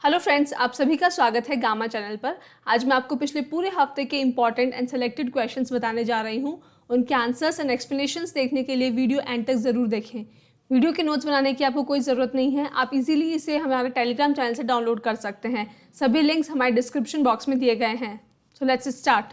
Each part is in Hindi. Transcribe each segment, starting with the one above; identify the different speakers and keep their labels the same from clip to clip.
Speaker 1: हेलो फ्रेंड्स, आप सभी का स्वागत है गामा चैनल पर। आज मैं आपको पिछले पूरे हफ्ते के इंपॉर्टेंट एंड सेलेक्टेड क्वेश्चंस बताने जा रही हूं। उनके आंसर्स एंड एक्सप्लेनेशंस देखने के लिए वीडियो एंड तक ज़रूर देखें। वीडियो के नोट्स बनाने की आपको कोई ज़रूरत नहीं है, आप इजीली इसे हमारे टेलीग्राम चैनल से डाउनलोड कर सकते हैं। सभी लिंक्स हमारे डिस्क्रिप्शन बॉक्स में दिए गए हैं। So let's start.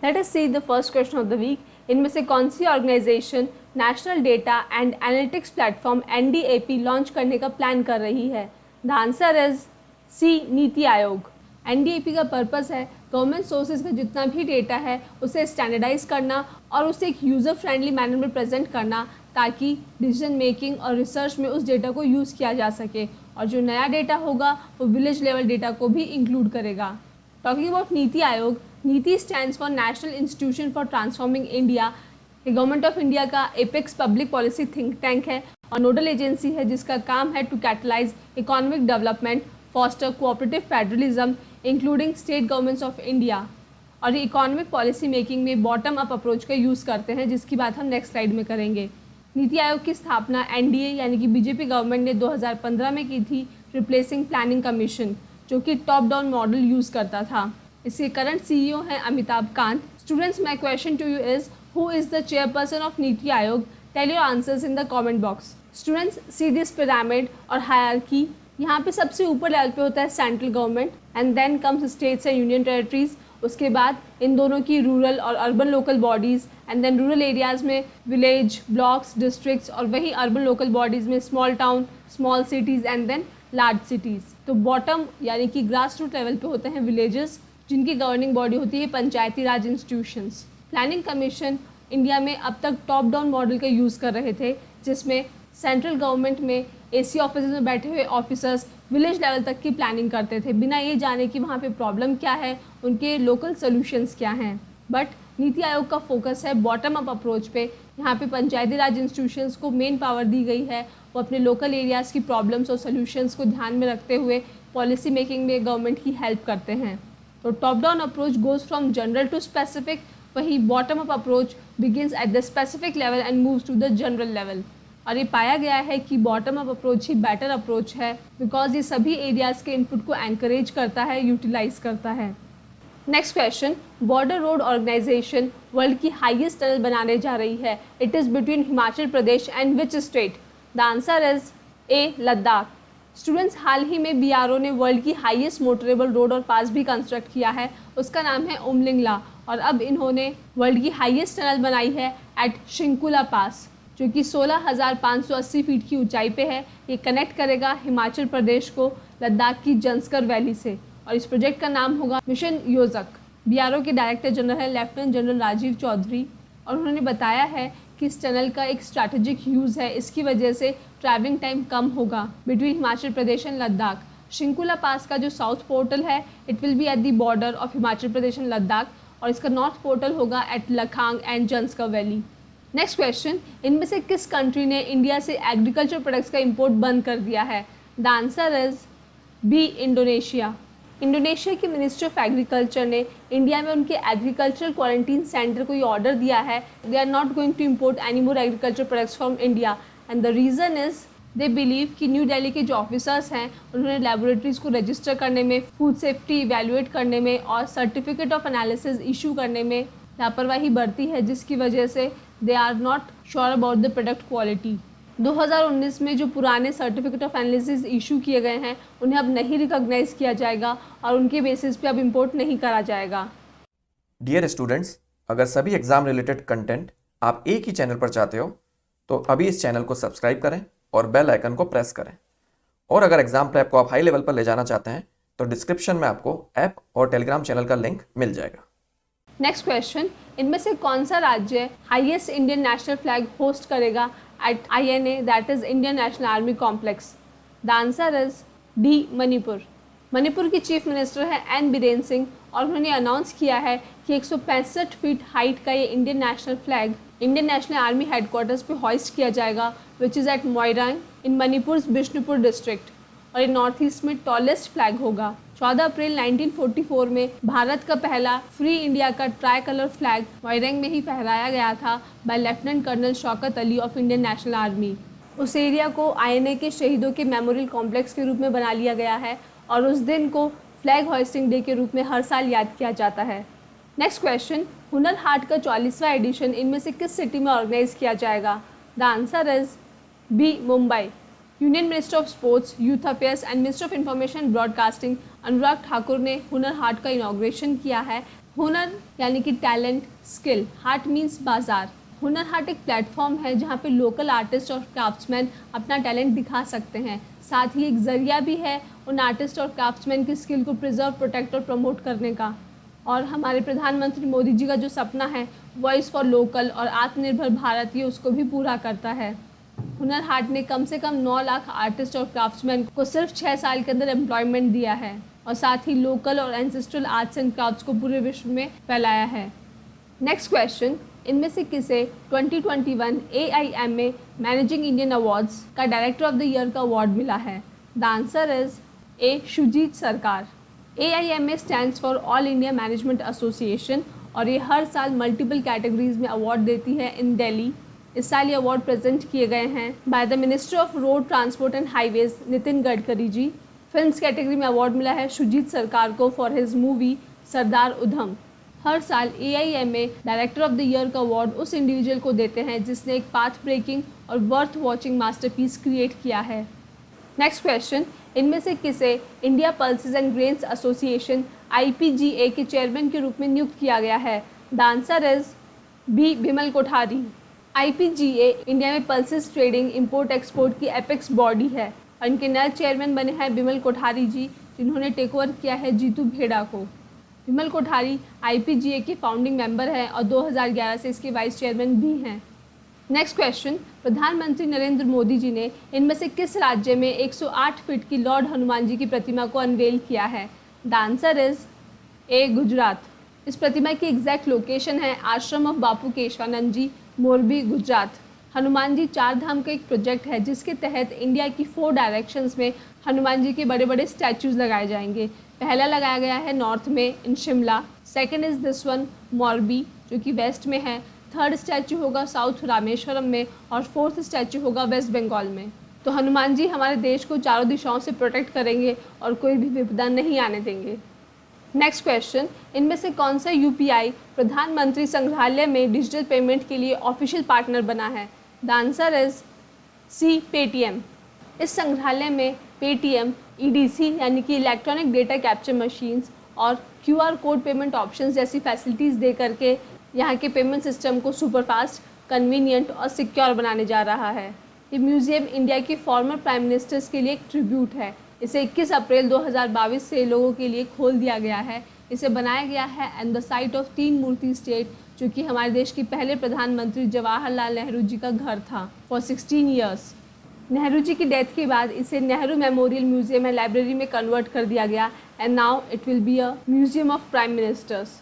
Speaker 1: Let us see the first question of the week. इनमें से कौन सी organization national data and analytics platform NDAP launch करने का प्लान कर रही है? The answer is C, NITI Aayog. NDAP का पर्पस है गवर्नमेंट सोर्सेज का जितना भी डेटा है उसे स्टैंडर्डाइज करना और उसे एक यूज़र फ्रेंडली मैनर में प्रेजेंट करना, ताकि डिसीजन मेकिंग और रिसर्च में उस डेटा को यूज़ किया जा सके। और जो नया डेटा होगा वो विलेज लेवल डेटा को भी इंक्लूड करेगा। Talking about Niti Aayog, Niti stands for national institution for transforming India. Government of India का apex public policy think tank है और नोडल एजेंसी है जिसका काम है to catalyze economic development, foster cooperative federalism including state governments of India. और ये इकोनॉमिक पॉलिसी मेकिंग में बॉटम अप अप्रोच का यूज़ करते हैं, जिसकी बात हम नेक्स्ट स्लाइड में करेंगे। नीति आयोग की स्थापना NDA यानी कि बीजेपी गवर्नमेंट ने 2015 में की थी, रिप्लेसिंग प्लानिंग कमीशन जो कि टॉप डाउन मॉडल यूज़ करता था। इसके करंट CEO हैं Amitabh Kant. Students, my question to you is who is the chairperson of NITI Aayog? Tell your answers in the comment box. Students, see this pyramid और हायरार्की। यहाँ पे सबसे ऊपर लेवल पे होता है central government and then comes states and union territories. उसके बाद इन दोनों की रूरल और urban local bodies and then rural areas में विलेज, ब्लॉक्स, डिस्ट्रिक्ट्स और वही अर्बन लोकल बॉडीज़ में small town, small cities and then large cities. तो बॉटम यानी कि ग्रास रूट लेवल पे होते हैं विलेजेस, जिनकी गवर्निंग बॉडी होती है पंचायती Raj institutions. Planning commission India में अब तक टॉप डाउन मॉडल का यूज़ कर रहे थे, जिसमें सेंट्रल गवर्नमेंट में AC ऑफिस में बैठे हुए ऑफिसर्स विलेज लेवल तक की प्लानिंग करते थे, बिना ये जाने कि वहाँ पे प्रॉब्लम क्या है, उनके लोकल सोल्यूशंस क्या हैं। बट नीति आयोग का फोकस है बॉटम अप अप्रोच पे। यहाँ पे पंचायती राज इंस्टीट्यूशंस को मेन पावर दी गई है, वो अपने लोकल एरियाज़ की प्रॉब्लम्स और सोल्यूशंस को ध्यान में रखते हुए पॉलिसी मेकिंग में गवर्नमेंट की हेल्प करते हैं। तो top down approach goes from general to specific, वही bottom up approach begins at the specific level and moves to the general level. और ये पाया गया है कि बॉटम अप अप्रोच ही बेटर अप्रोच है, बिकॉज ये सभी एरियाज़ के इनपुट को एनकरेज करता है, यूटिलाइज करता है। Next question, border road organization world की हाईएस्ट टनल बनाने जा रही है। It is between Himachal Pradesh and which state? The answer is A, Ladakh. Students, हाल ही में BRO ने वर्ल्ड की हाईएस्ट मोटरेबल रोड और पास भी कंस्ट्रक्ट किया है, उसका नाम है उमलिंगला। और अब इन्होंने वर्ल्ड की हाईएस्ट टनल बनाई है एट शिंकुला पास, जो कि 16,580 फीट की ऊंचाई पे है। ये कनेक्ट करेगा हिमाचल प्रदेश को लद्दाख की जंस्कर वैली से और इस प्रोजेक्ट का नाम होगा मिशन योजक। BRO के डायरेक्टर जनरल है लेफ्टिनेंट जनरल राजीव चौधरी और उन्होंने बताया है कि इस टनल का एक स्ट्रैटेजिक यूज़ है, इसकी वजह से ट्रैवलिंग टाइम कम होगा between Himachal Pradesh and Ladakh. Shinkula pass का जो साउथ पोर्टल है it will be at the border of Himachal Pradesh and Ladakh और इसका नॉर्थ पोर्टल होगा at Lakhang and Zanskar valley. Next question, इनमें से किस कंट्री ने इंडिया से एग्रीकल्चर प्रोडक्ट्स का इंपोर्ट बंद कर दिया है? The answer is B, Indonesia. Indonesia की मिनिस्ट्री ऑफ एग्रीकल्चर ने इंडिया में उनके एग्रीकल्चरल क्वारंटीन सेंटर को ये ऑर्डर दिया है, they are not going to import any more agriculture products from India and the reason is they believe कि न्यू दिल्ली के जो ऑफिसर्स हैं उन्होंने लेबोरेटरीज़ को रजिस्टर करने में, फूड सेफ्टी इवेल्युएट करने में और सर्टिफिकेट ऑफ एनालिसिस इशू करने में लापरवाही बरती है, जिसकी वजह से they are not sure about the product quality. 2019 में जो पुराने सर्टिफिकेट ऑफ एनालिसिस इशू किए गए हैं उन्हें अब नहीं रिकॉग्नाइज किया जाएगा और उनके बेसिस पे अब इंपोर्ट नहीं करा जाएगा।
Speaker 2: डियर स्टूडेंट्स, अगर सभी एग्जाम रिलेटेड कंटेंट आप एक ही चैनल पर चाहते हो तो अभी इस चैनल को सब्सक्राइब करें और बेल आइकन को प्रेस करें। और अगर एग्जाम प्रेप को आप हाई लेवल पर ले जाना चाहते हैं तो डिस्क्रिप्शन में आपको ऐप और टेलीग्राम चैनल का लिंक मिल जाएगा।
Speaker 1: नेक्स्ट क्वेश्चन, इनमें से कौन सा राज्य highest Indian national flag host करेगा at INA, that is Indian national army complex? The answer is D, Manipur. Manipur की चीफ मिनिस्टर है N बीरेन सिंह और उन्होंने अनाउंस किया है कि 165 फीट हाइट का ये Indian national flag Indian national army headquarters पे हॉइस्ट किया जाएगा, which is at Moirang in Manipur Bishnupur district और ये नॉर्थ ईस्ट में टॉलेस्ट फ्लैग होगा। 14 अप्रैल 1944 में भारत का पहला फ्री इंडिया का ट्राई कलर फ्लैग मोइरांग में ही फहराया गया था by lieutenant colonel Shaukat Ali of Indian national army. उस एरिया को INA के शहीदों के मेमोरियल कॉम्प्लेक्स के रूप में बना लिया गया है और उस दिन को फ्लैग होइस्टिंग डे के रूप में हर साल याद किया जाता है। नेक्स्ट क्वेश्चन, हुनर हाट का 44वां एडिशन इनमें से किस सिटी में ऑर्गेनाइज किया जाएगा? The answer is B, Mumbai. Union minister of sports, youth affairs and minister of information broadcasting Anurag Thakur ने हुनर हाट का इनॉग्रेशन किया है। हुनर यानी कि टैलेंट, स्किल, हाट मीन्स बाजार। हुनर हाट एक प्लेटफॉर्म है जहाँ पे लोकल आर्टिस्ट और क्राफ्ट्समैन अपना टैलेंट दिखा सकते हैं। साथ ही एक ज़रिया भी है उन आर्टिस्ट और क्राफ्ट्समैन की स्किल को प्रिजर्व, प्रोटेक्ट और प्रमोट करने का। और हमारे प्रधानमंत्री मोदी जी का जो सपना है वॉइस फॉर लोकल और आत्मनिर्भर भारत, ये उसको भी पूरा करता है। हुनर हाट ने कम से कम 9 लाख आर्टिस्ट और क्राफ्ट्समैन को सिर्फ 6 साल के अंदर एम्प्लॉयमेंट दिया है और साथ ही लोकल और एंसेस्ट्रल आर्ट्स एंड क्राफ्ट्स को पूरे विश्व में फैलाया है। नेक्स्ट क्वेश्चन, इनमें से किसे 2021 AIMA मैनेजिंग इंडियन अवार्ड्स का डायरेक्टर ऑफ द ईयर का अवार्ड मिला है? द आंसर इज ए, शुजीत सरकार। AIMA stands for all India management association और ये हर साल मल्टीपल कैटेगरीज में अवार्ड देती है इन दिल्ली। इस साल ये अवार्ड प्रेजेंट किए गए हैं by the minister of road transport and highways Nitin Gadkari ji. Films category में अवार्ड मिला है शुजीत सरकार को for his movie Sardar Udham. हर साल AIMA director of the year का अवार्ड उस इंडिविजुअल को देते हैं जिसने एक पाथ ब्रेकिंग और वर्थ वॉचिंग मास्टरपीस क्रिएट किया है। नेक्स्ट क्वेश्चन, इनमें से किसे India pulses and grains association IPGA के चेयरमैन के रूप में नियुक्त किया गया है? The answer is B, Bimal Kothari. IPGA India में पल्सेस ट्रेडिंग, इंपोर्ट एक्सपोर्ट की एपेक्स बॉडी है और इनके नए चेयरमैन बने हैं बिमल कोठारी जी, जिन्होंने टेक ओवर किया है जीतू भेड़ा को। बिमल कोठारी IPGA के फाउंडिंग मेंबर हैं और 2011 से इसके वाइस चेयरमैन भी हैं। नेक्स्ट क्वेश्चन, प्रधानमंत्री नरेंद्र मोदी जी ने इनमें से किस राज्य में 108 फीट की लॉर्ड हनुमान जी की प्रतिमा को अनवेल किया है? द आंसर इज ए, गुजरात। इस प्रतिमा की एग्जैक्ट लोकेशन है आश्रम ऑफ बापू केशवानंद जी, मोरबी, गुजरात। हनुमान जी 4 धाम का एक प्रोजेक्ट है जिसके तहत इंडिया की 4 डायरेक्शंस में हनुमान जी के बड़े बड़े स्टैचूज़ लगाए जाएंगे। पहला लगाया गया है नॉर्थ में in Shimla, second is this one Morbi जो कि वेस्ट में है, थर्ड स्टैचू होगा साउथ रामेश्वरम में और फोर्थ स्टैचू होगा वेस्ट बंगाल में। तो हनुमान जी हमारे देश को चारों दिशाओं से प्रोटेक्ट करेंगे और कोई भी विपदा नहीं आने देंगे। नेक्स्ट क्वेश्चन, इनमें से कौन सा UPI प्रधानमंत्री संग्रहालय में डिजिटल पेमेंट के लिए ऑफिशियल पार्टनर बना है? The answer is C, Paytm. इस संग्रहालय में पेटीएम, EDC यानी कि इलेक्ट्रॉनिक डेटा कैप्चर मशीन्स और QR कोड पेमेंट ऑप्शंस जैसी फैसिलिटीज़ दे करके यहाँ के पेमेंट सिस्टम को सुपरफास्ट, कन्वीनियंट और सिक्योर बनाने जा रहा है। ये म्यूज़ियम इंडिया के फॉर्मर प्राइम मिनिस्टर्स के लिए एक ट्रिब्यूट है। इसे 21 अप्रैल 2022 से लोगों के लिए खोल दिया गया है। इसे बनाया गया है at the site of 3 Murti state, जो कि हमारे देश के पहले प्रधानमंत्री जवाहरलाल नेहरू जी का घर था फॉर 16 ईयर्स। नेहरू जी की डेथ के बाद इसे Nehru memorial museum and library में कन्वर्ट कर दिया गया and now it will be a museum of prime ministers.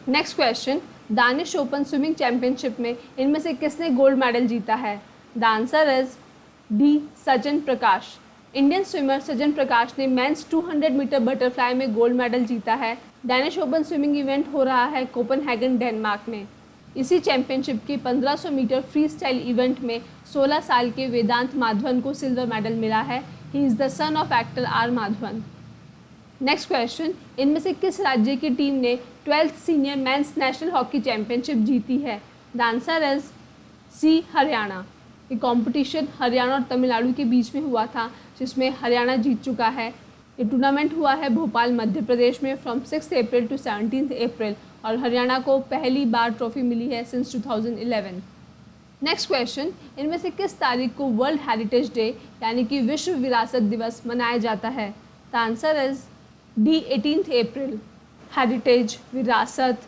Speaker 1: Next question, Danish open swimming championship में इनमें से किसने गोल्ड मेडल जीता है? The answer is D, Sajan Prakash. Indian swimmer Sajan Prakash ने मेंस 200 मीटर बटरफ्लाई में गोल्ड मेडल जीता है। डैनिश ओपन स्विमिंग इवेंट हो रहा है कोपेनहेगन, डेनमार्क में। इसी चैंपियनशिप के 1500 मीटर फ्री स्टाइल इवेंट में 16 साल के वेदांत माधवन को सिल्वर मेडल मिला है। He is the son of actor R Madhavan. Next question, इनमें से किस राज्य की टीम ने 12th senior men's national hockey championship जीती है? The answer is C, Haryana. ये कंपटीशन हरियाणा और तमिलनाडु के बीच में हुआ था जिसमें हरियाणा जीत चुका है। ये टूर्नामेंट हुआ है भोपाल, मध्य प्रदेश में फ्रॉम 6 अप्रैल टू 17 अप्रैल और हरियाणा को पहली बार ट्रॉफी मिली है सिंस 2011। नेक्स्ट क्वेश्चन, इनमें से किस तारीख को वर्ल्ड हेरिटेज डे यानी कि विश्व विरासत दिवस मनाया जाता है? The answer is D, 18 April. Heritage, विरासत,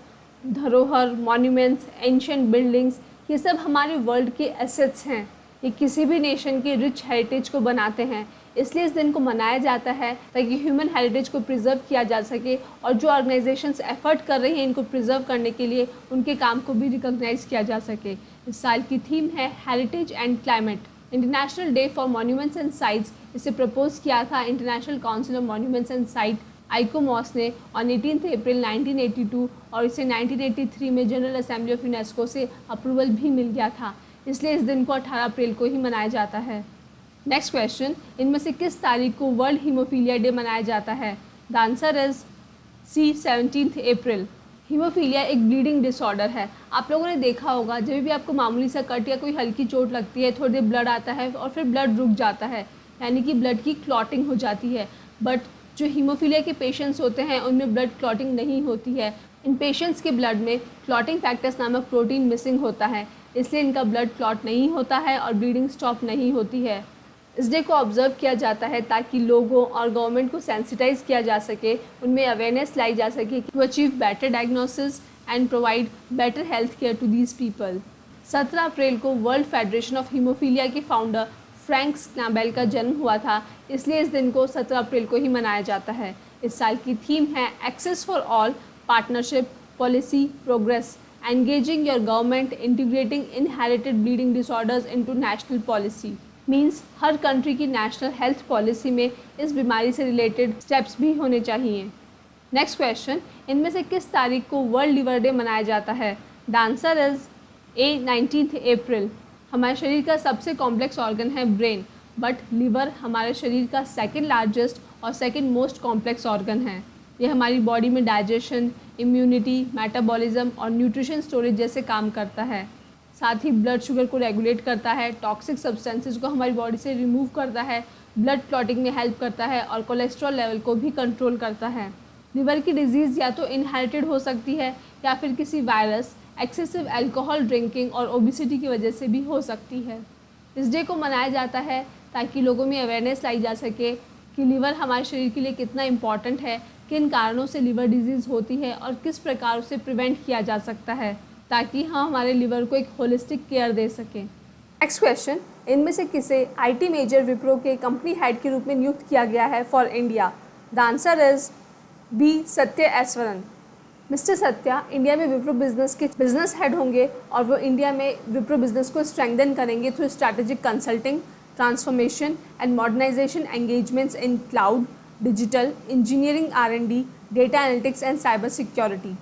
Speaker 1: धरोहर, मॉन्यूमेंट्स, एंशिएंट बिल्डिंग्स, ये सब हमारे वर्ल्ड के एसेट्स हैं। ये किसी भी नेशन के रिच हेरिटेज को बनाते हैं, इसलिए इस दिन को मनाया जाता है ताकि ह्यूमन हेरिटेज को प्रिजर्व किया जा सके और जो ऑर्गेनाइजेशंस एफर्ट कर रही हैं इनको प्रिजर्व करने के लिए उनके काम को भी रिकॉग्नाइज किया जा सके। इस साल की थीम है heritage and climate. International day for monuments and sites, इसे प्रपोज किया था international council of monuments and site ICOMOS ने ऑन 18 अप्रैल 1982 और इसे 1983 में जनरल असेंबली ऑफ यूनेस्को से अप्रूवल भी मिल गया था। इसलिए इस दिन को 18 अप्रैल को ही मनाया जाता है। नेक्स्ट क्वेश्चन, इनमें से किस तारीख को वर्ल्ड हीमोफीलिया डे मनाया जाता है? The answer is C 17 April. Haemophilia एक ब्लीडिंग डिसऑर्डर है। आप लोगों ने देखा होगा जब भी आपको मामूली सा कट या कोई हल्की चोट लगती है, थोड़ी देर ब्लड आता है और फिर ब्लड रुक जाता है, यानी कि ब्लड की क्लॉटिंग हो जाती है। बट जो हीमोफीलिया के पेशेंट्स होते हैं उनमें ब्लड क्लॉटिंग नहीं होती है। इन पेशेंट्स के ब्लड में क्लॉटिंग फैक्टर्स नामक प्रोटीन मिसिंग होता है, इसलिए इनका ब्लड क्लॉट नहीं होता है और ब्लीडिंग स्टॉप नहीं होती है। इस डे को ऑब्जर्व किया जाता है ताकि लोगों और गवर्नमेंट को सेंसिटाइज किया जा सके, उनमें अवेयरनेस लाई जा सके to achieve better diagnosis and provide better health care to these people. 17 April को वर्ल्ड फेडरेशन ऑफ हीमोफीलिया के फाउंडर फ्रैंक स्नैबेल का जन्म हुआ था, इसलिए इस दिन को 17 अप्रैल को ही मनाया जाता है। इस साल की थीम है access for all, partnership, policy, progress, engaging your government, integrating inherited bleeding disorders into national policy. Means हर कंट्री की नेशनल हेल्थ पॉलिसी में इस बीमारी से रिलेटेड स्टेप्स भी होने चाहिए। नेक्स्ट क्वेश्चन, इनमें से किस तारीख को वर्ल्ड लिवर डे मनाया जाता है? द आंसर इज ए 19 अप्रैल। हमारे शरीर का सबसे कॉम्प्लेक्स ऑर्गन है ब्रेन, बट लिवर हमारे शरीर का सेकंड लार्जेस्ट और सेकंड मोस्ट कॉम्प्लेक्स ऑर्गन है। ये हमारी बॉडी में डाइजेशन, इम्यूनिटी, मेटाबॉलिज्म और न्यूट्रिशन स्टोरेज जैसे काम करता है। साथ ही ब्लड शुगर को रेगुलेट करता है, टॉक्सिक सब्सटेंसेस को हमारी बॉडी से रिमूव करता है, ब्लड क्लॉटिंग में हेल्प करता है और कोलेस्ट्रॉल लेवल को भी कंट्रोल करता है। लिवर की डिजीज़ या तो इनहेरिटेड हो सकती है या फिर किसी वायरस, एक्सेसिव अल्कोहल ड्रिंकिंग और ओबिसिटी की वजह से भी हो सकती है। इस डे को मनाया जाता है ताकि लोगों में अवेयरनेस लाई जा सके कि लिवर हमारे शरीर के लिए कितना इम्पॉर्टेंट है, किन कारणों से लिवर डिजीज़ होती है और किस प्रकार उसे प्रिवेंट किया जा सकता है, ताकि हम हमारे लिवर को एक होलिस्टिक केयर दे सकें। नेक्स्ट क्वेश्चन, इनमें से किसे आईटी मेजर विप्रो के कंपनी हेड के रूप में नियुक्त किया गया है for India? The answer is B Sathya Easwaran. Mister Sathya India में विप्रो बिजनेस के बिजनेस हेड होंगे और वो इंडिया में विप्रो बिजनेस को स्ट्रेंथन करेंगे through strategic consulting, transformation and modernisation engagements in cloud, digital, engineering, R&D, data analytics and cyber security.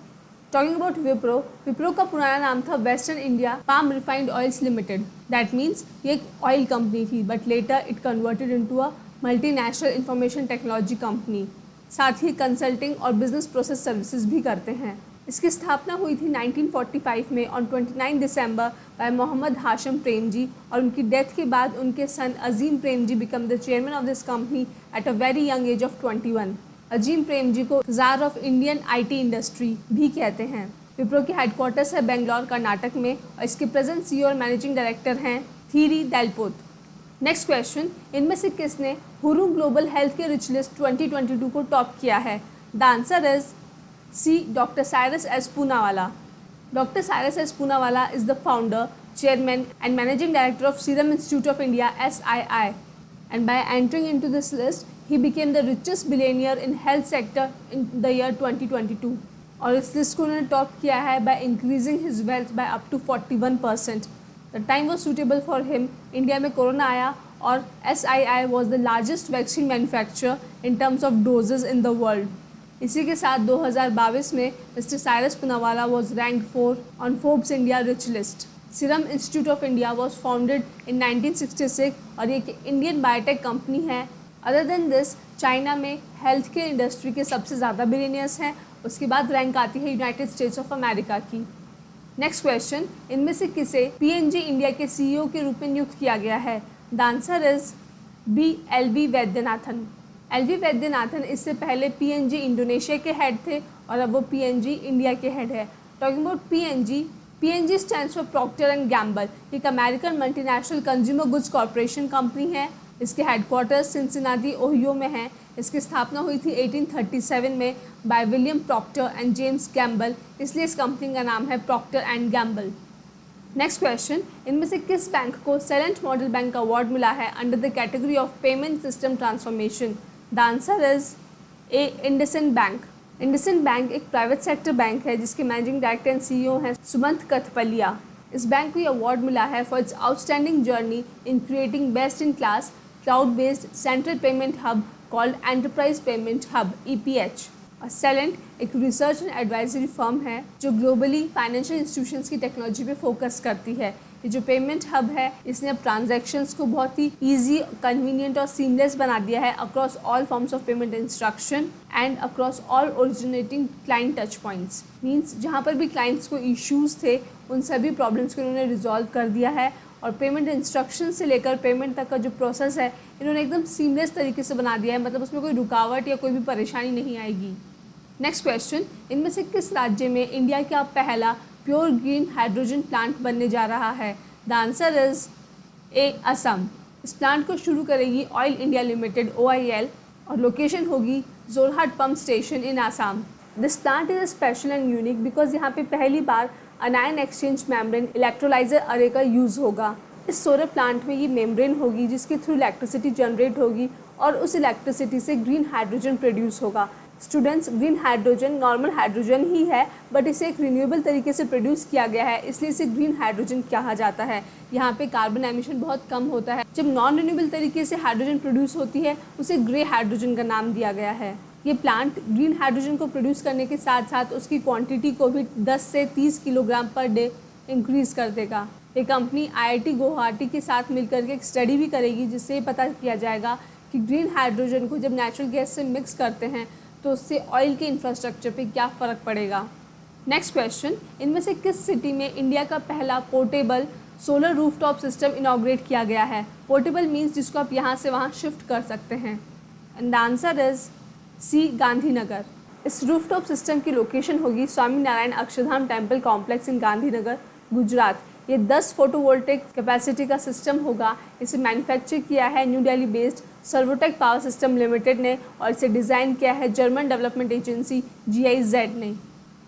Speaker 1: Talking about Wipro, Wipro का पुराना नाम था western India palm refined oils limited. That means ये एक ऑयल कंपनी थी, but later it converted into a multinational information technology company. साथ ही कंसल्टिंग और बिजनेस प्रोसेस सर्विसेज भी करते हैं। इसकी स्थापना हुई थी 1945 में on 29 December by Mohammad Hashim Premji, और उनकी डेथ के बाद उनके son Azim Premji become the chairman of this company at a very young age of 21। Azim Premji को czar of Indian IT industry भी कहते हैं। विप्रो के हेडक्वार्टर्स है बेंगलोर, कर्नाटक में, और इसके प्रेजेंट CEO और मैनेजिंग डायरेक्टर हैं थीरी देलपोत। नेक्स्ट क्वेश्चन, इनमें से किसने Hurun global health care rich list 2022 को टॉप किया है? The answer is C doctor Cyrus S Poonawalla. Doctor Cyrus S Poonawalla is the founder, chairman and managing director of Serum Institute of India (SII), and by entering into this list, he became the richest billionaire in health sector in the year 2022. और इस लिस्ट को उन्होंने टॉप किया है by increasing his wealth by up to 41%. The time was suitable for him. India में कोरोना आया और SII was the largest vaccine manufacturer in terms of doses in the world. इसी के साथ 2022 में mister Cyrus Poonawalla was ranked 4 on Forbes India Rich List. Serum institute of India was founded इन 1966 और ये एक इंडियन बायोटेक कंपनी है। अदर देन दिस, चाइना में हेल्थ केयर इंडस्ट्री के सबसे ज़्यादा बिलियनियर्स हैं। उसके बाद रैंक आती है यूनाइटेड स्टेट्स ऑफ अमेरिका की। नेक्स्ट क्वेश्चन, इनमें से किसे PNG इंडिया के CEO के रूप में नियुक्त किया गया है? The answer is B LV Vaidyanathan. LV Vaidyanathan इससे पहले PNG इंडोनेशिया के हेड थे और अब वो PNG इंडिया के हेड है। Talking about PNG stands for Procter and Gamble। एक American multinational consumer goods corporation company है। इसके हेडक्वार्टर्स सिंसिनाटी, ओहियो में हैं। इसकी स्थापना हुई थी 1837 में by William Procter and James Gamble, इसलिए इस कंपनी का नाम है Procter and Gamble. Next question, इनमें से किस बैंक को सेलेंट मॉडल बैंक का अवार्ड मिला है under the category of payment system transformation? The answer is A IndusInd bank. IndusInd bank एक प्राइवेट सेक्टर बैंक है जिसके मैनेजिंग डायरेक्टर एंड CEO हैं सुमंत कथपलिया। इस बैंक को ये अवार्ड मिला है for its outstanding journey in creating best in class cloud based central payment hub called enterprise payment hub EPH। और सेलेंट एक रिसर्च एंड एडवाइजरी फर्म है जो ग्लोबली फाइनेंशियल इंस्टीट्यूशंस की टेक्नोलॉजी पे फोकस करती है। ये जो पेमेंट हब है इसने अब ट्रांजैक्शंस को बहुत ही ईजी, कन्वीनियंट और सीमलेस बना दिया है across all forms of payment instruction and across all originating client touch points. Means जहाँ पर भी क्लाइंट्स को इश्यूज थे उन सभी प्रॉब्लम्स को इन्होंने रिजॉल्व कर दिया है और पेमेंट इंस्ट्रक्शन से लेकर पेमेंट तक का जो प्रोसेस है इन्होंने एकदम सीमलेस तरीके से बना दिया है, मतलब उसमें कोई रुकावट या कोई भी परेशानी नहीं आएगी। नेक्स्ट क्वेश्चन, इनमें से किस राज्य में इंडिया का पहला प्योर ग्रीन हाइड्रोजन प्लांट बनने जा रहा है? द आंसर इज ए, असम। इस प्लांट को शुरू करेगी ऑयल इंडिया लिमिटेड OIL और लोकेशन होगी Jorhat pump station in Assam. This plant is special and unique because यहाँ पे पहली बार अनायन एक्सचेंज मेम्ब्रेन इलेक्ट्रोलाइजर अरे का यूज़ होगा। इस सोलर प्लांट में ये मेम्ब्रेन होगी जिसके थ्रू इलेक्ट्रिसिटी जनरेट होगी और उस इलेक्ट्रिसिटी से ग्रीन हाइड्रोजन प्रोड्यूस होगा। Students, green hydrogen normal hydrogen ही है बट इसे एक रिन्यूएबल तरीके से प्रोड्यूस किया गया है, इसलिए इसे ग्रीन हाइड्रोजन कहा जाता है। यहाँ पे कार्बन एमिशन बहुत कम होता है। जब नॉन रिन्यूएबल तरीके से हाइड्रोजन प्रोड्यूस होती है उसे ग्रे हाइड्रोजन का नाम दिया गया है। ये प्लांट ग्रीन हाइड्रोजन को प्रोड्यूस करने के साथ साथ उसकी क्वांटिटी को भी 10 से 30 किलोग्राम पर डे इंक्रीज कर देगा। ये कंपनी IIT गुवाहाटी के साथ मिलकर के एक स्टडी भी करेगी जिससे ये पता किया जाएगा कि ग्रीन हाइड्रोजन को जब नेचुरल गैस से मिक्स करते हैं तो उससे ऑयल के इंफ्रास्ट्रक्चर पे क्या फ़र्क पड़ेगा। नेक्स्ट क्वेश्चन, इनमें से किस सिटी में इंडिया का पहला portable solar rooftop system inaugurate किया गया है? पोर्टेबल मीन्स जिसको आप यहाँ से वहाँ शिफ्ट कर सकते हैं। And the answer is C, Gandhinagar. इस रूफटॉप सिस्टम की लोकेशन होगी Swami Narayan Akshardham temple complex in Gandhinagar, Gujarat. ये 10 फोटोवोल्टेक कैपेसिटी का सिस्टम होगा। इसे मैन्युफैक्चर किया है new Delhi based Servotech power system limited ने और इसे डिज़ाइन किया है जर्मन डेवलपमेंट एजेंसी GIZ ने।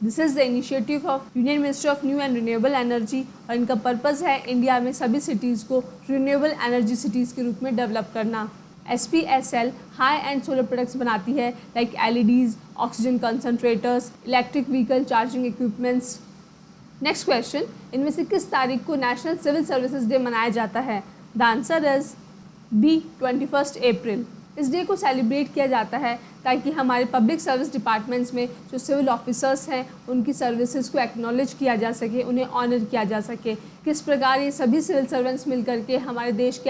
Speaker 1: This is the initiative of union ministry of new and renewable energy और इनका पर्पज़ है इंडिया में सभी सिटीज़ को रिन्यूएबल एनर्जी सिटीज़ के रूप में डेवलप करना। SPSL high and solar products बनाती है like LEDs, oxygen concentrators, electric vehicle charging equipments. Next question, इनमें से किस तारीख को नेशनल सिविल सर्विसेज डे मनाया जाता है? द आंसर इज बी, 21 अप्रैल। इस डे को सेलिब्रेट किया जाता है ताकि हमारे पब्लिक सर्विस डिपार्टमेंट्स में जो सिविल ऑफिसर्स हैं उनकी सर्विसेज को एक्नॉलेज किया जा सके, उन्हें ऑनर किया जा सके। किस प्रकार ये सभी सिविल सर्वेंट्स मिलकर के हमारे देश की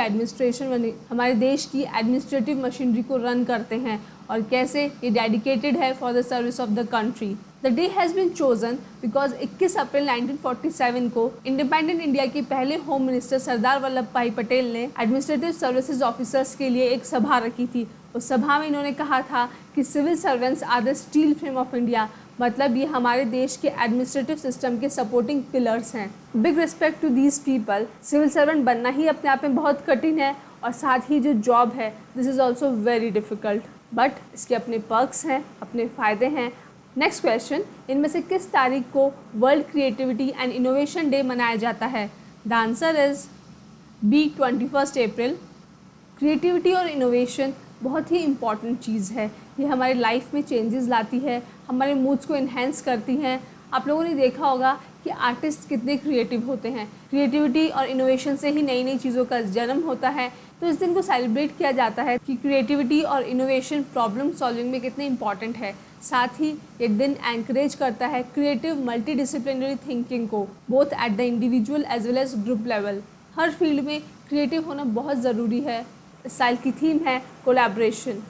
Speaker 1: हमारे देश की एडमिनिस्ट्रेटिव मशीनरी को रन करते हैं और कैसे ये डेडिकेटेड है for the service of the country. The day has been chosen because 21 अप्रैल 1947 को इंडिपेंडेंट इंडिया के पहले होम मिनिस्टर सरदार वल्लभ भाई पटेल ने एडमिनिस्ट्रेटिव सर्विसेज ऑफिसर्स के लिए एक सभा रखी थी। उस सभा में इन्होंने कहा था कि civil servants are the steel frame of India, मतलब ये हमारे देश के एडमिनिस्ट्रेटिव सिस्टम के सपोर्टिंग पिलर्स हैं। Big respect to these people. Civil servant बनना ही अपने आप में बहुत कठिन है और साथ ही जो जॉब है this is also very difficult, but इसके अपने पर्क्स हैं, अपने फ़ायदे हैं। नेक्स्ट क्वेश्चन, इनमें से किस तारीख को world creativity and innovation day मनाया जाता है? The answer is B, 21 April. Creativity और इनोवेशन बहुत ही इम्पॉर्टेंट चीज़ है। ये हमारी लाइफ में चेंजेस लाती है, हमारे मूड्स को इन्हेंस करती हैं। आप लोगों ने देखा होगा कि आर्टिस्ट कितने क्रिएटिव होते हैं। क्रिएटिविटी और इनोवेशन से ही नई नई चीज़ों का जन्म होता है। तो इस दिन को सेलिब्रेट किया जाता है कि क्रिएटिविटी और इनोवेशन प्रॉब्लम सॉल्विंग में कितने इंपॉर्टेंट है। साथ ही ये दिन एनकरेज करता है क्रिएटिव मल्टीडिसिप्लिनरी थिंकिंग को, both at the individual as well as group level. हर फील्ड में क्रिएटिव होना बहुत ज़रूरी है। इस साल की थीम है कोलैबोरेशन।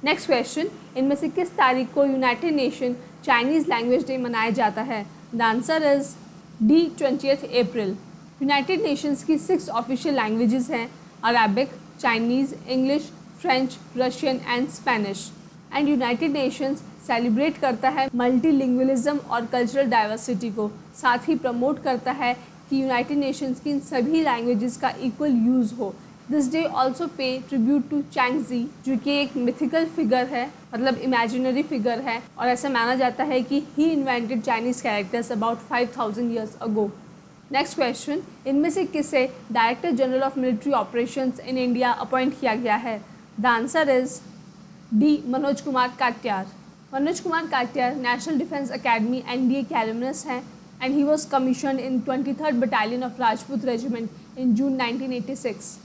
Speaker 1: नेक्स्ट क्वेश्चन, इनमें से किस तारीख को United nation Chinese language day मनाया जाता है? The answer is D, 20 April. United Nations की 6 ऑफिशियल लैंग्वेजेस हैं Arabic, Chinese, English, French, Russian and Spanish. And United Nations celebrate करता है मल्टीलिंगुअलिज्म और कल्चरल डाइवर्सिटी को। साथ ही प्रमोट करता है कि यूनाइटेड नेशंस की इन सभी लैंग्वेजेस का इक्वल यूज़ हो। This day also pay tribute to Cangjie, जो कि एक मिथिकल फिगर है, मतलब इमेजिनरी फिगर है, और ऐसा माना जाता है कि he invented Chinese characters about 5000 years ago. Next question, इनमें से किसे director general of military operations in India appoint किया गया है? The answer is D, Manoj Kumar Katiyar. Manoj Kumar Katiyar national defence academy NDA के एलुमनस हैं and he was commissioned in 23rd battalion of Rajput regiment in June 1986।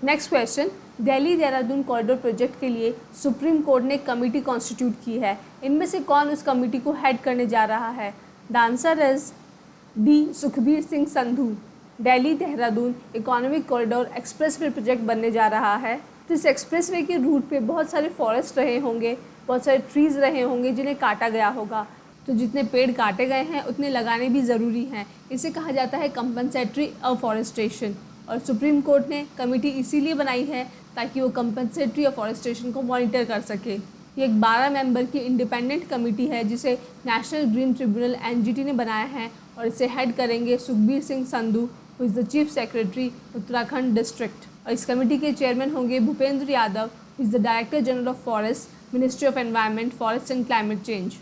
Speaker 1: Next question, Delhi Dehradun corridor project के लिए सुप्रीम कोर्ट ने एक कमेटी कॉन्स्टिट्यूट की है। इनमें से कौन उस कमेटी को हेड करने जा रहा है? The answer is D, Sukhbir Singh Sandhu. Delhi Dehradun economic corridor expressway project बनने जा रहा है। तो इस एक्सप्रेसवे के रूट पे बहुत सारे फॉरेस्ट रहे होंगे, बहुत सारे ट्रीज़ रहे होंगे जिन्हें काटा गया होगा। तो जितने पेड़ काटे गए हैं उतने लगाने भी ज़रूरी हैं। इसे कहा जाता है कंपनसेटरी अफॉरेस्टेशन। और सुप्रीम कोर्ट ने कमेटी इसीलिए बनाई है ताकि वो कंपनसेटरी अफॉरेस्टेशन को मॉनिटर कर सके। ये एक 12 मेंबर की इंडिपेंडेंट कमेटी है जिसे नेशनल ग्रीन ट्रिब्यूनल NGT ने बनाया है और इसे हेड करेंगे Sukhbir Singh Sandhu, who is the chief secretary Uttarakhand district. और इस कमेटी के चेयरमैन होंगे Bhupendra Yadav, who is the director general of forest, ministry of environment, forest and climate change.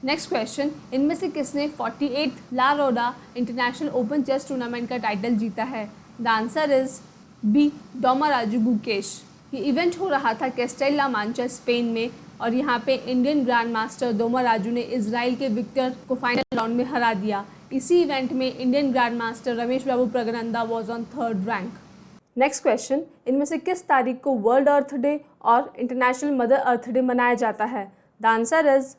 Speaker 1: Next question, इनमें से किसने 48th La Roda international open chess tournament का टाइटल जीता है? The answer is B, Dommaraju Gukesh. ये इवेंट हो रहा था कैस्टेल ला मांचा स्पेन में और यहाँ पे इंडियन ग्रैंड मास्टर डोमाराजू ने इजराइल के विक्टर को फाइनल राउंड में हरा दिया। इसी इवेंट में Indian grand master Ramesh Babu Praggnanandhaa was on 3rd rank. Next question, इनमें से किस तारीख को वर्ल्ड अर्थ डे और इंटरनेशनल मदर अर्थ डे मनाया जाता है? द आंसर इज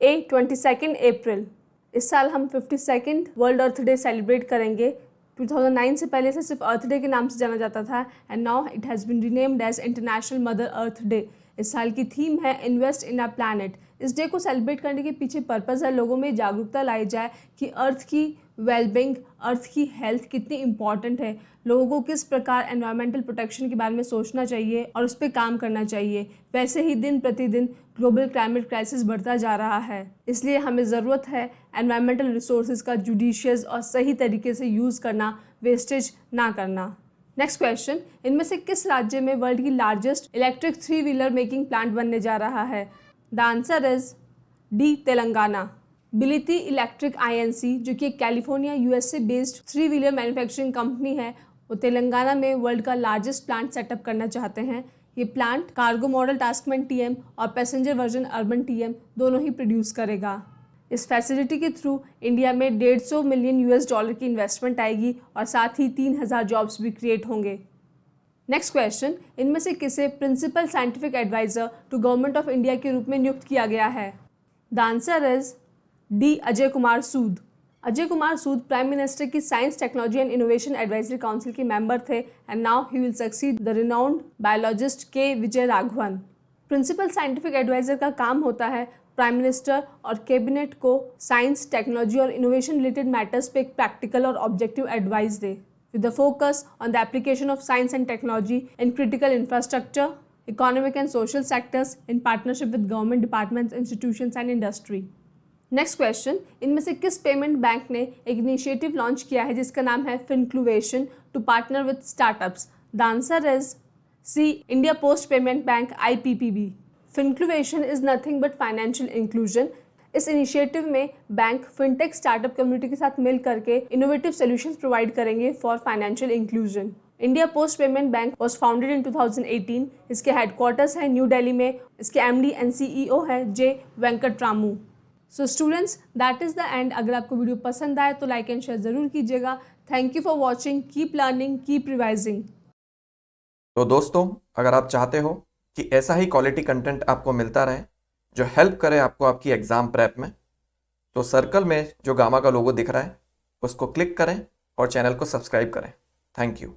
Speaker 1: ए, 22 अप्रैल। इस साल हम 52nd वर्ल्ड अर्थ डे सेलिब्रेट करेंगे। 2009 से पहले से सिर्फ अर्थ डे के नाम से जाना जाता था and now it has been renamed as international mother earth day. इस साल की थीम है इन्वेस्ट इन अ प्लैनेट। इस डे को सेलिब्रेट करने के पीछे पर्पज़ है लोगों में जागरूकता लाई जाए कि अर्थ की वेलबींग, अर्थ की हेल्थ कितनी इंपॉर्टेंट है, लोगों को किस प्रकार एनवायरमेंटल प्रोटेक्शन के बारे में सोचना चाहिए और उस पर काम करना चाहिए। वैसे ही दिन प्रतिदिन ग्लोबल क्लाइमेट क्राइसिस बढ़ता जा रहा है, इसलिए हमें ज़रूरत है एनवायरमेंटल रिसोर्सेज का जुडिशियस और सही तरीके से यूज़ करना, वेस्टेज ना करना। नेक्स्ट क्वेश्चन, इनमें से किस राज्य में वर्ल्ड की largest electric 3 wheeler making plant बनने जा रहा है? The answer is D, Telangana. Biliti electric INC जो कि एक California USA based 3 wheeler manufacturing company है, वो तेलंगाना में वर्ल्ड का लार्जेस्ट प्लांट सेटअप करना चाहते हैं। ये प्लांट कार्गो मॉडल टास्कमैन TM और पैसेंजर वर्जन अर्बन TM दोनों ही प्रोड्यूस करेगा। इस फैसिलिटी के थ्रू इंडिया में $150 मिलियन US की इन्वेस्टमेंट आएगी और साथ ही 3000 जॉब्स भी क्रिएट होंगे। नेक्स्ट क्वेश्चन, इनमें से किसे principal scientific adviser to government of India के रूप में नियुक्त किया गया है? द आंसर इज डी, अजय कुमार सूद। अजय कुमार सूद प्राइम मिनिस्टर की science, technology and innovation advisory council के मेंबर थे and now he will succeed the renowned biologist K Vijay Raghavan. Principal scientific adviser का काम होता है प्राइम मिनिस्टर और कैबिनेट को साइंस, टेक्नोलॉजी और इनोवेशन रिलेटेड मैटर्स पे एक प्रैक्टिकल और objective advice they with the focus on the application of science and technology in critical infrastructure, economic and social sectors in partnership with government departments, institutions and industry. Next question, इनमें से किस पेमेंट बैंक ने एक इनिशिएटिव लॉन्च किया है जिसका नाम है finclusion to partner with startups? The answer is C, India post payment bank IPPB। Finclusion is nothing but financial inclusion. इस इनिशिएटिव में बैंक फिनटेक स्टार्टअप कम्युनिटी के साथ मिल करके इनोवेटिव सॉल्यूशंस प्रोवाइड करेंगे for financial inclusion. India post payment bank was founded in 2018। इसके हेडक्वार्टर्स है न्यू दिल्ली में। इसके MD एंड CEO है J. Venkataramu. So students, that is the end. अगर आपको वीडियो पसंद आए तो लाइक एंड शेयर ज़रूर कीजिएगा। Thank you for watching. Keep learning, keep revising.
Speaker 2: तो दोस्तों, अगर आप चाहते हो कि ऐसा ही क्वालिटी कंटेंट आपको मिलता रहे जो हेल्प करे आपको आपकी एग्ज़ाम प्रेप में, तो सर्कल में जो गामा का लोगो दिख रहा है उसको क्लिक करें और चैनल को सब्सक्राइब करें। Thank you.